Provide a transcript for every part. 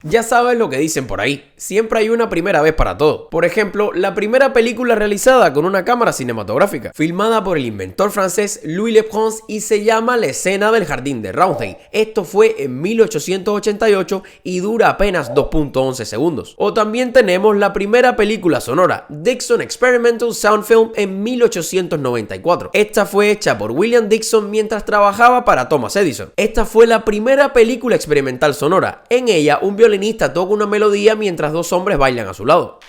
Ya sabes lo que dicen por ahí, siempre hay una primera vez para todo. Por ejemplo, la primera película realizada con una cámara cinematográfica, filmada por el inventor francés Louis Le Prince y se llama La escena del jardín de Roundhay. Esto fue en 1888 y dura apenas 2.11 segundos. O también tenemos la primera película sonora, Dixon Experimental Sound Film en 1894. Esta fue hecha por William Dixon mientras trabajaba para Thomas Edison. Esta fue la primera película experimental sonora. En ella, un violinista toca una melodía mientras dos hombres bailan a su lado.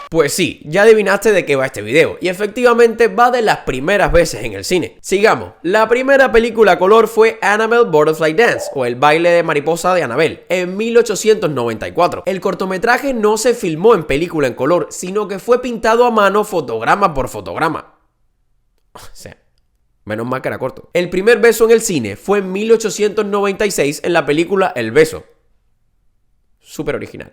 Pues sí, ya adivinaste de qué va este video, y efectivamente va de las primeras veces en el cine. Sigamos, la primera película a color fue Annabelle Butterfly Dance, o El baile de mariposa de Annabelle, en 1894. El cortometraje no se filmó en película en color, sino que fue pintado a mano fotograma por fotograma. O sea, menos mal que era corto. El primer beso en el cine fue en 1896 en la película El beso. Súper original.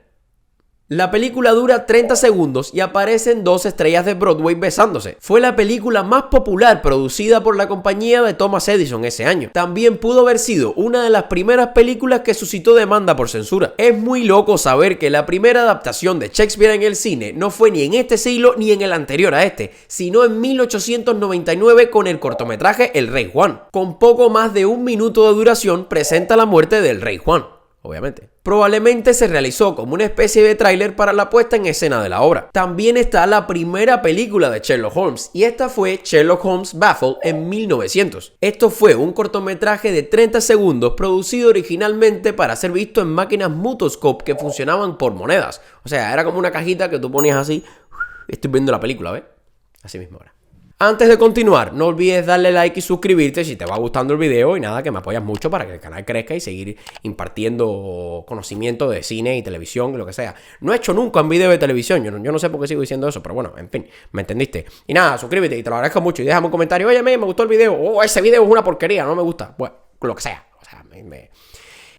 La película dura 30 segundos y aparecen dos estrellas de Broadway besándose. Fue la película más popular producida por la compañía de Thomas Edison ese año. También pudo haber sido una de las primeras películas que suscitó demanda por censura. Es muy loco saber que la primera adaptación de Shakespeare en el cine no fue ni en este siglo ni en el anterior a este, sino en 1899 con el cortometraje El Rey Juan. Con poco más de 1 minuto de duración presenta la muerte del Rey Juan, obviamente. Probablemente se realizó como una especie de tráiler para la puesta en escena de la obra. También está la primera película de Sherlock Holmes, y esta fue Sherlock Holmes Baffled en 1900. Esto fue un cortometraje de 30 segundos producido originalmente para ser visto en máquinas Mutoscope que funcionaban por monedas. O sea, era como una cajita que tú ponías así. Estoy viendo la película, ¿ves? Así mismo era. Antes de continuar, no olvides darle like y suscribirte si te va gustando el video, y nada, que me apoyas mucho para que el canal crezca y seguir impartiendo conocimiento de cine y televisión, lo que sea. No he hecho nunca un video de televisión, yo no sé por qué sigo diciendo eso, pero bueno, en fin, me entendiste. Y nada, suscríbete y te lo agradezco mucho y déjame un comentario. Oye, me gustó el video, o ese video es una porquería, no me gusta. Bueno, lo que sea, o sea,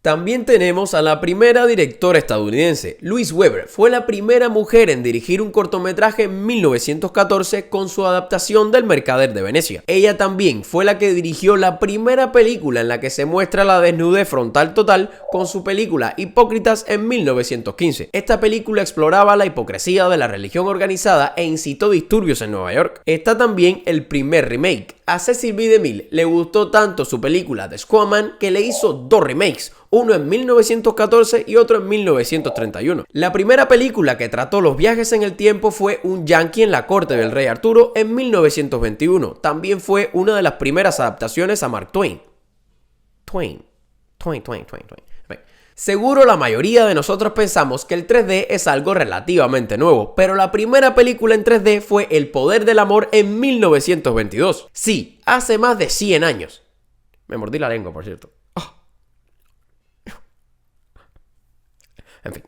También tenemos a la primera directora estadounidense. Louise Weber fue la primera mujer en dirigir un cortometraje en 1914 con su adaptación del Mercader de Venecia. Ella también fue la que dirigió la primera película en la que se muestra la desnudez frontal total con su película Hipócritas en 1915. Esta película exploraba la hipocresía de la religión organizada e incitó disturbios en Nueva York. Está también el primer remake. A Cecil B. DeMille le gustó tanto su película The Squawman que le hizo 2 remakes, uno en 1914 y otro en 1931. La primera película que trató los viajes en el tiempo fue Un Yankee en la corte del rey Arturo en 1921. También fue una de las primeras adaptaciones a Mark Twain. Twain. Seguro la mayoría de nosotros pensamos que el 3D es algo relativamente nuevo, pero la primera película en 3D fue El poder del amor en 1922. Sí, hace más de 100 años. Me mordí la lengua, por cierto. Oh. En fin.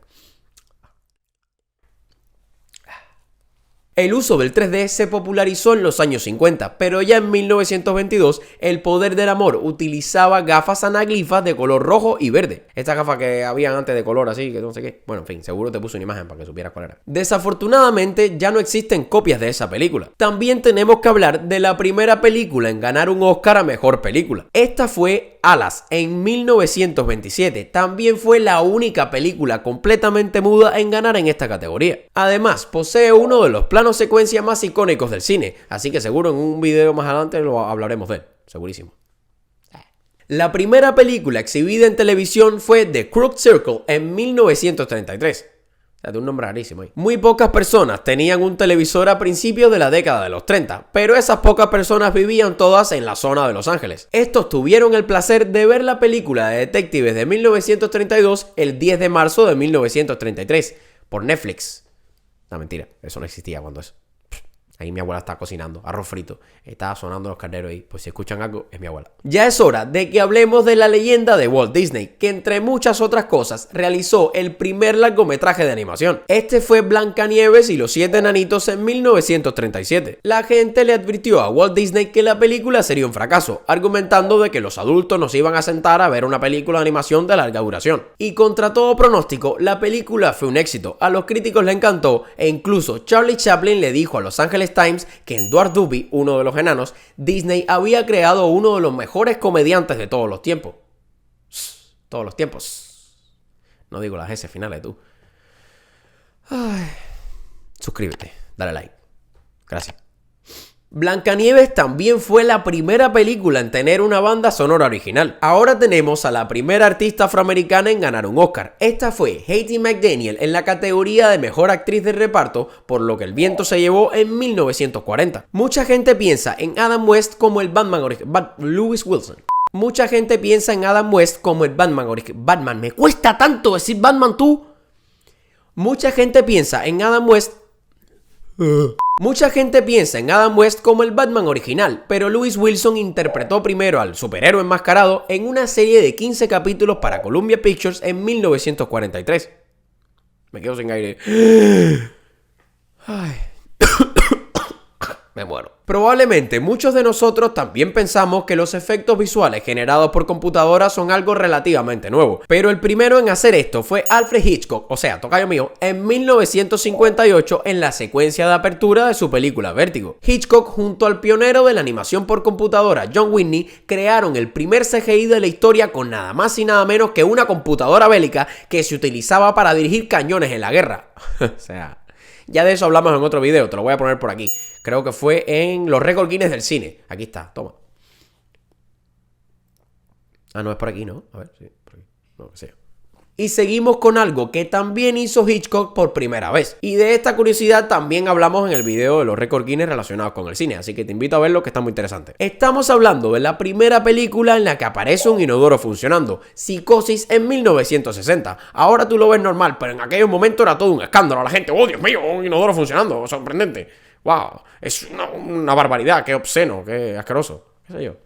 El uso del 3D se popularizó en los años 50, pero ya en 1922 El poder del amor utilizaba gafas anaglifas de color rojo y verde. Estas gafas que habían antes de color así, que no sé qué. Bueno, en fin, seguro te puse una imagen para que supieras cuál era. Desafortunadamente ya no existen copias de esa película. También tenemos que hablar de la primera película en ganar un Oscar a Mejor Película. Esta fue Alas en 1927. También fue la única película completamente muda en ganar en esta categoría. Además, posee uno de los planos secuencia más icónicos del cine, así que seguro en un video más adelante lo hablaremos de él, segurísimo. La primera película exhibida en televisión fue The Crooked Circle en 1933. O sea, de un nombre rarísimo ahí. Muy pocas personas tenían un televisor a principios de la década de los 30, pero esas pocas personas vivían todas en la zona de Los Ángeles. Estos tuvieron el placer de ver la película de detectives de 1932 el 10 de marzo de 1933 por Netflix. No, mentira, eso no existía cuando eso. Ahí mi abuela está cocinando arroz frito. Estaba sonando los carneros ahí. Pues si escuchan algo, es mi abuela. Ya es hora de que hablemos de la leyenda de Walt Disney, que entre muchas otras cosas realizó el primer largometraje de animación. Este fue Blancanieves y los 7 enanitos en 1937. La gente le advirtió a Walt Disney que la película sería un fracaso, argumentando de que los adultos no se iban a sentar a ver una película de animación de larga duración. Y contra todo pronóstico, la película fue un éxito. A los críticos le encantó e incluso Charlie Chaplin le dijo a Los Angeles Angeles Times que en Dwarf Duby, uno de los enanos, Disney había creado uno de los mejores comediantes de todos los tiempos. Todos los tiempos. No digo las S finales, tú. Ay. Suscríbete, dale like. Gracias. Blancanieves también fue la primera película en tener una banda sonora original. Ahora tenemos a la primera artista afroamericana en ganar un Oscar. Esta fue Hattie McDaniel en la categoría de Mejor Actriz de Reparto, por lo que El viento se llevó en 1940. Mucha gente piensa en Adam West como el Batman original. Lewis Wilson. Mucha gente piensa en Adam West como el Batman original. Batman, me cuesta tanto decir Batman, tú. Mucha gente piensa en Adam West como el Batman original, pero Lewis Wilson interpretó primero al superhéroe enmascarado en una serie de 15 capítulos para Columbia Pictures en 1943. Me quedo sin aire. Ay. Me muero. Probablemente muchos de nosotros también pensamos que los efectos visuales generados por computadoras son algo relativamente nuevo, pero el primero en hacer esto fue Alfred Hitchcock, o sea, tocayo mío, en 1958 en la secuencia de apertura de su película Vértigo. Hitchcock junto al pionero de la animación por computadora John Whitney crearon el primer CGI de la historia con nada más y nada menos que una computadora bélica que se utilizaba para dirigir cañones en la guerra. O sea, ya de eso hablamos en otro video, te lo voy a poner por aquí. Creo que fue en los récord Guinness del cine. Aquí está, toma. Ah, no, es por aquí, ¿no? A ver, sí, por aquí. No, que sea. Y seguimos con algo que también hizo Hitchcock por primera vez. Y de esta curiosidad también hablamos en el video de los récord Guinness relacionados con el cine. Así que te invito a verlo, que está muy interesante. Estamos hablando de la primera película en la que aparece un inodoro funcionando. Psicosis en 1960. Ahora tú lo ves normal, pero en aquellos momentos era todo un escándalo. La gente, oh Dios mío, un inodoro funcionando, sorprendente. Wow, es una barbaridad, qué obsceno, qué asqueroso, qué sé yo.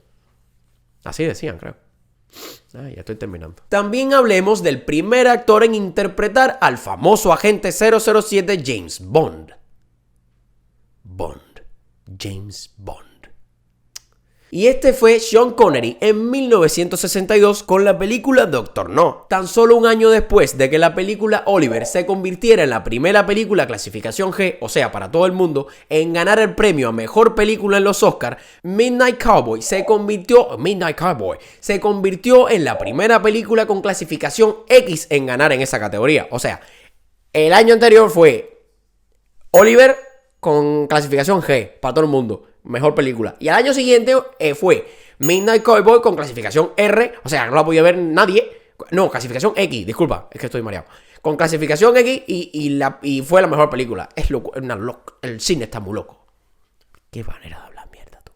Así decían, creo. Ya estoy terminando. También hablemos del primer actor en interpretar al famoso agente 007 James Bond. James Bond. Y este fue Sean Connery en 1962 con la película Doctor No. Tan solo un año después de que la película Oliver se convirtiera en la primera película clasificación G, o sea, para todo el mundo, en ganar el premio a mejor película en los Oscars, Midnight Cowboy se convirtió en la primera película con clasificación X en ganar en esa categoría. O sea, el año anterior fue Oliver con clasificación G para todo el mundo. Mejor película. Y al año siguiente fue Midnight Cowboy con clasificación R. O sea, no la podía ver nadie. No, clasificación X. Disculpa, es que estoy mareado. Con clasificación X y fue la mejor película. Es loco, el cine está muy loco. Qué manera de hablar mierda, tú.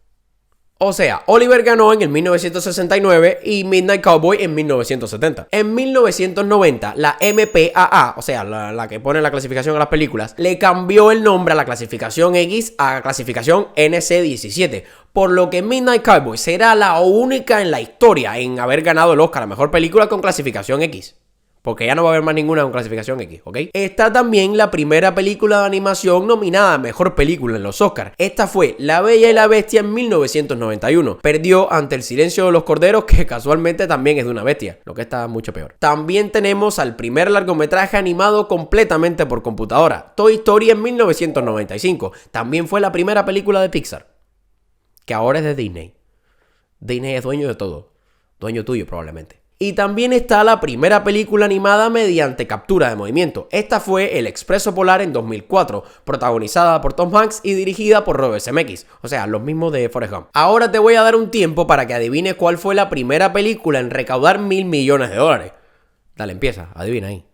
O sea, Oliver ganó en el 1969 y Midnight Cowboy en 1970. En 1990, la MPAA, o sea, la que pone la clasificación a las películas, le cambió el nombre a la clasificación X a la clasificación NC-17, por lo que Midnight Cowboy será la única en la historia en haber ganado el Oscar a mejor película con clasificación X. Porque ya no va a haber más ninguna con clasificación X, ¿ok? Está también la primera película de animación nominada a Mejor Película en los Oscars. Esta fue La Bella y la Bestia en 1991. Perdió ante El Silencio de los Corderos, que casualmente también es de una bestia, lo que está mucho peor. También tenemos al primer largometraje animado completamente por computadora, Toy Story en 1995. También fue la primera película de Pixar, que ahora es de Disney. Disney es dueño de todo. Dueño tuyo probablemente. Y también está la primera película animada mediante captura de movimiento. Esta fue El Expreso Polar en 2004, protagonizada por Tom Hanks y dirigida por Robert Zemeckis, o sea, los mismos de Forrest Gump. Ahora te voy a dar un tiempo para que adivines cuál fue la primera película en recaudar $1.000 millones. Dale, empieza, adivina ahí.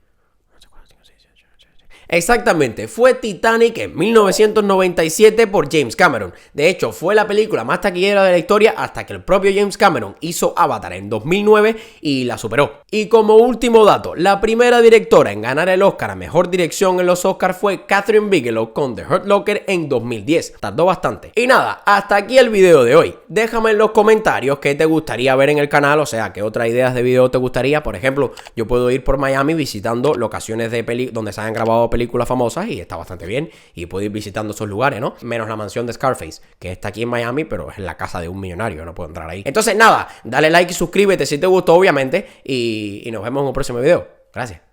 Exactamente, fue Titanic en 1997 por James Cameron. De hecho, fue la película más taquillera de la historia hasta que el propio James Cameron hizo Avatar en 2009 y la superó. Y como último dato, la primera directora en ganar el Oscar a Mejor Dirección en los Oscars fue Kathryn Bigelow con The Hurt Locker en 2010. Tardó bastante. Y nada, hasta aquí el video de hoy. Déjame en los comentarios qué te gustaría ver en el canal, o sea, qué otras ideas de video te gustaría. Por ejemplo, yo puedo ir por Miami visitando locaciones de donde se han grabado películas famosas y está bastante bien, y puedo ir visitando esos lugares, ¿no? Menos la mansión de Scarface, que está aquí en Miami, pero es la casa de un millonario, no puedo entrar ahí. Entonces nada, dale like y suscríbete si te gustó, obviamente, y nos vemos en un próximo video. Gracias.